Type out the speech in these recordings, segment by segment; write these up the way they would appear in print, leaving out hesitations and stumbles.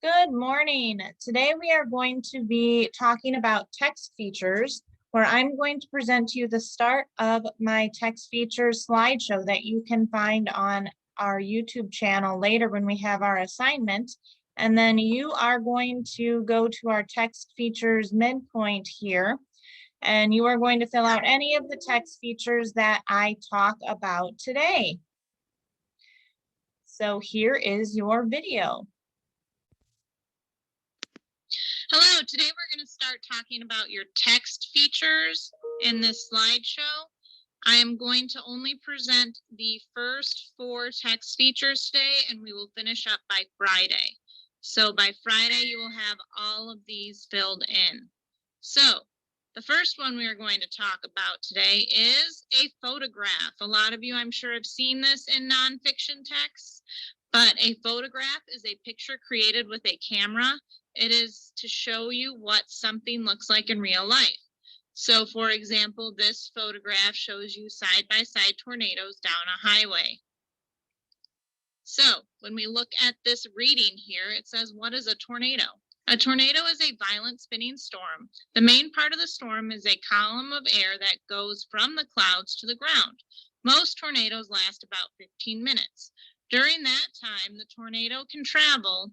Good morning. Today we are going to be talking about text features, where I'm going to present to you the start of my text features slideshow that you can find on our YouTube channel later when we have our assignment. And then you are going to go to our text features midpoint here, and you are going to fill out any of the text features that I talk about today. So here is your video. Hello, today we're going to start talking about your text features in this slideshow. I am going to only present the first 4 text features today, and we will finish up by Friday. So by Friday, you will have all of these filled in. So the first one we are going to talk about today is a photograph. A lot of you, I'm sure, have seen this in nonfiction texts, but a photograph is a picture created with a camera. It is to show you what something looks like in real life. So, for example, this photograph shows you side-by-side tornadoes down a highway. So, when we look at this reading here, it says, what is a tornado? A tornado is a violent spinning storm. The main part of the storm is a column of air that goes from the clouds to the ground. Most tornadoes last about 15 minutes. During that time, the tornado can travel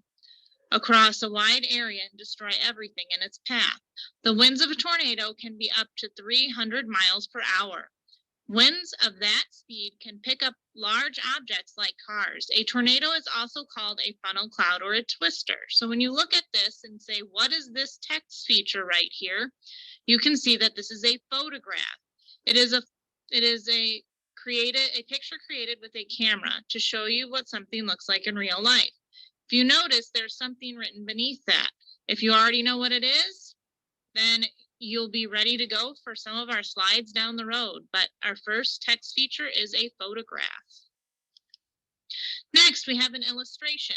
across a wide area and destroy everything in its path. The winds of a tornado can be up to 300 miles per hour. Winds of that speed can pick up large objects like cars. A tornado is also called a funnel cloud or a twister. So when you look at this and say, what is this text feature right here? You can see that this is a photograph. It is a picture created with a camera to show you what something looks like in real life. If you notice, there's something written beneath that. If you already know what it is, then you'll be ready to go for some of our slides down the road. But our first text feature is a photograph. Next, we have an illustration.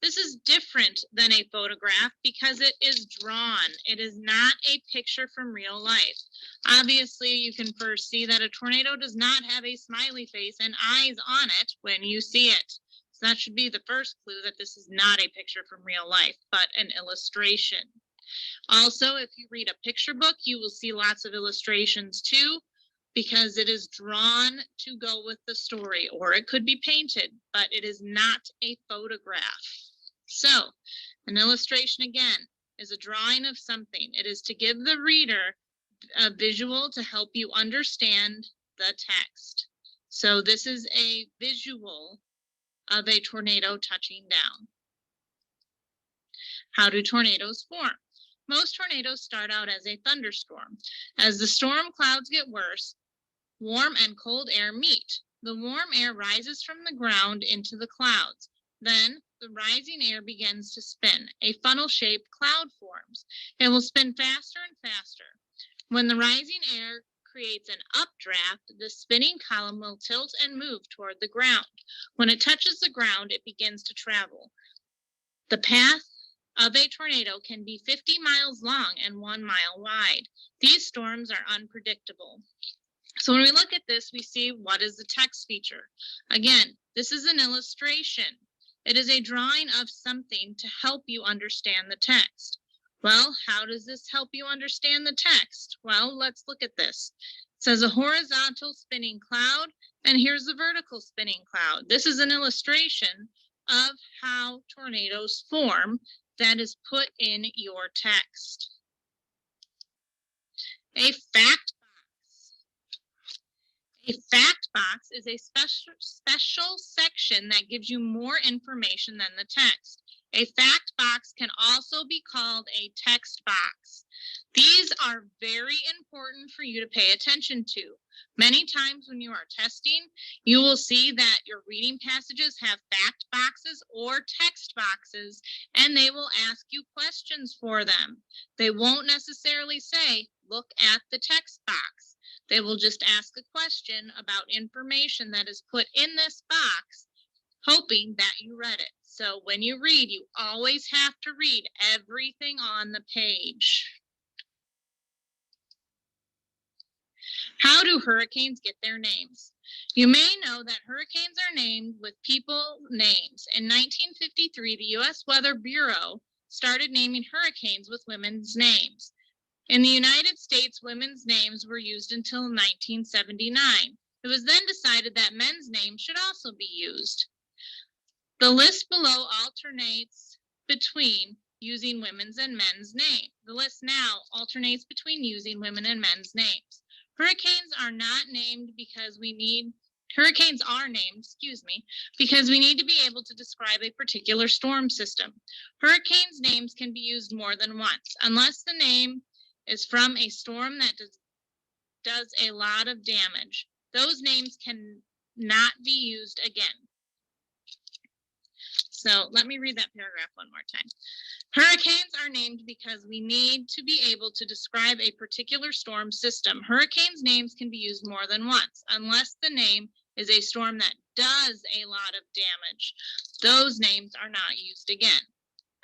This is different than a photograph because it is drawn. It is not a picture from real life. Obviously, you can first see that a tornado does not have a smiley face and eyes on it when you see it. So that should be the first clue that this is not a picture from real life, but an illustration. Also, if you read a picture book, you will see lots of illustrations too, because it is drawn to go with the story, or it could be painted, but it is not a photograph. So, an illustration again is a drawing of something. It is to give the reader a visual to help you understand the text. So this is a visual of a tornado touching down. How do tornadoes form? Most tornadoes start out as a thunderstorm. As the storm clouds get worse, warm and cold air meet. The warm air rises from the ground into the clouds. Then the rising air begins to spin. A funnel-shaped cloud forms. It will spin faster and faster. When the rising air creates an updraft, the spinning column will tilt and move toward the ground. When it touches the ground, it begins to travel. The path of a tornado can be 50 miles long and 1 mile wide. These storms are unpredictable. So when we look at this, we see what is the text feature. Again, this is an illustration. It is a drawing of something to help you understand the text. Well, how does this help you understand the text? Well, let's look at this. It says a horizontal spinning cloud, and here's the vertical spinning cloud. This is an illustration of how tornadoes form that is put in your text. A fact box. A fact box is a special section that gives you more information than the text. A fact box can also be called a text box. These are very important for you to pay attention to. Many times when you are testing, you will see that your reading passages have fact boxes or text boxes, and they will ask you questions for them. They won't necessarily say, look at the text box. They will just ask a question about information that is put in this box, hoping that you read it. So when you read, you always have to read everything on the page. How do hurricanes get their names? You may know that hurricanes are named with people names. In 1953, the U.S. Weather Bureau started naming hurricanes with women's names. In the United States, women's names were used until 1979. It was then decided that men's names should also be used. The list below alternates between using women's and men's names. The list now alternates between using women and men's names. Hurricanes are named because we need to be able to describe a particular storm system. Hurricanes names can be used more than once, unless the name is from a storm that does a lot of damage. Those names can not be used again. So let me read that paragraph one more time. Hurricanes are named because we need to be able to describe a particular storm system. Hurricanes names can be used more than once, unless the name is a storm that does a lot of damage. Those names are not used again.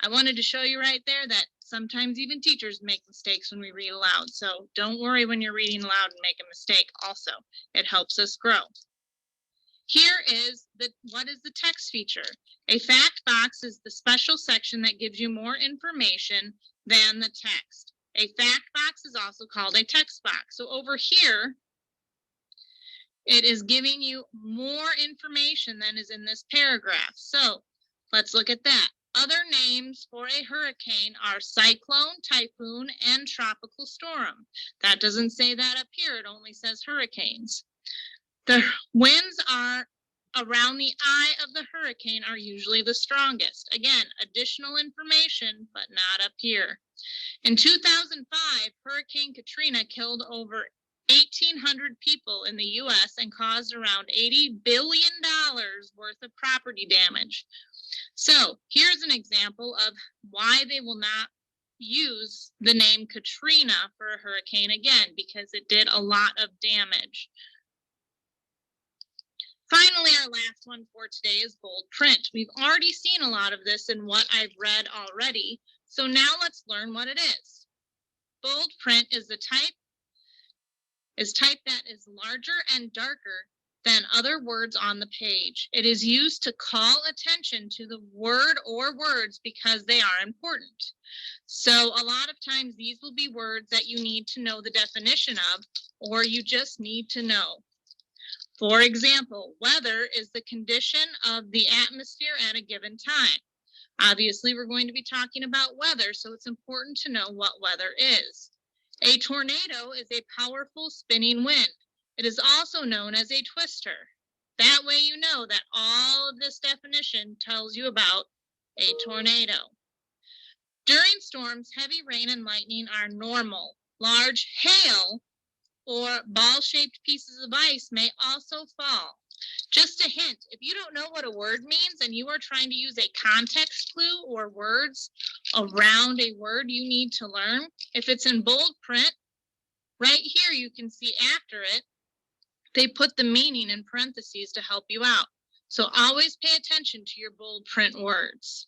I wanted to show you right there that sometimes even teachers make mistakes when we read aloud. So don't worry when you're reading aloud and make a mistake also. It helps us grow. Here is what is the text feature? A fact box is the special section that gives you more information than the text. A fact box is also called a text box. So over here, it is giving you more information than is in this paragraph. So let's look at that. Other names for a hurricane are cyclone, typhoon, and tropical storm. That doesn't say that up here. It only says hurricanes. The winds are around the eye of the hurricane are usually the strongest. Again, additional information, but not up here. In 2005, Hurricane Katrina killed over 1,800 people in the U.S. and caused around $80 billion worth of property damage. So here's an example of why they will not use the name Katrina for a hurricane again, because it did a lot of damage. Finally, our last one for today is bold print. We've already seen a lot of this in what I've read already. So now let's learn what it is. Bold print is type that is larger and darker than other words on the page. It is used to call attention to the word or words because they are important. So a lot of times these will be words that you need to know the definition of, or you just need to know. For example, weather is the condition of the atmosphere at a given time. Obviously, we're going to be talking about weather, so it's important to know what weather is. A tornado is a powerful spinning wind. It is also known as a twister. That way you know that all of this definition tells you about a tornado. During storms, heavy rain and lightning are normal. Large hail or ball-shaped pieces of ice may also fall. Just a hint, if you don't know what a word means and you are trying to use a context clue or words around a word you need to learn, if it's in bold print, right here you can see after it, they put the meaning in parentheses to help you out. So always pay attention to your bold print words.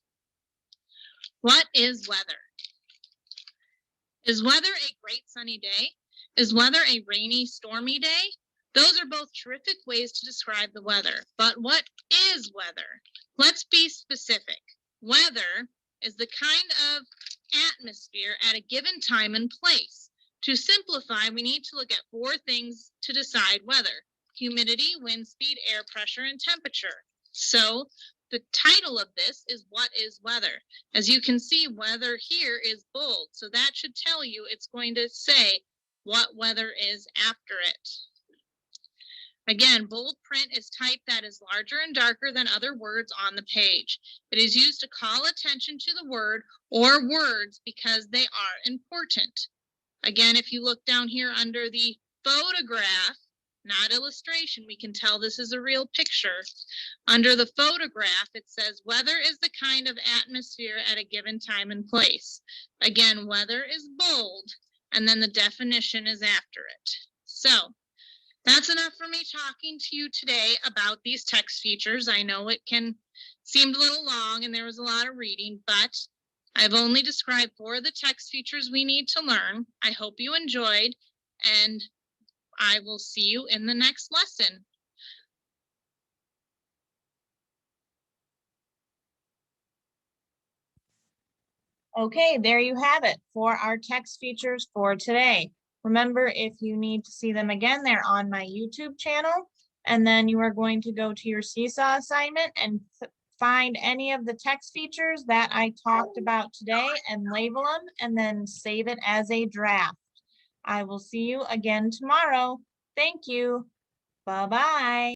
What is weather? Is weather a great sunny day? Is weather a rainy, stormy day? Those are both terrific ways to describe the weather. But what is weather? Let's be specific. Weather is the kind of atmosphere at a given time and place. To simplify, we need to look at 4 things to decide weather: humidity, wind speed, air pressure, and temperature. So the title of this is What is Weather? As you can see, weather here is bold. So that should tell you it's going to say what weather is after it. Again, bold print is type that is larger and darker than other words on the page. It is used to call attention to the word or words because they are important. Again, if you look down here under the photograph, not illustration, we can tell this is a real picture. Under the photograph, it says weather is the kind of atmosphere at a given time and place. Again, weather is bold, and then the definition is after it. So that's enough for me talking to you today about these text features. I know it can seem a little long and there was a lot of reading, but I've only described 4 of the text features we need to learn. I hope you enjoyed, and I will see you in the next lesson. Okay, there you have it for our text features for today. Remember, if you need to see them again, they're on my YouTube channel. And then you are going to go to your Seesaw assignment and find any of the text features that I talked about today and label them and then save it as a draft. I will see you again tomorrow. Thank you. Bye-bye.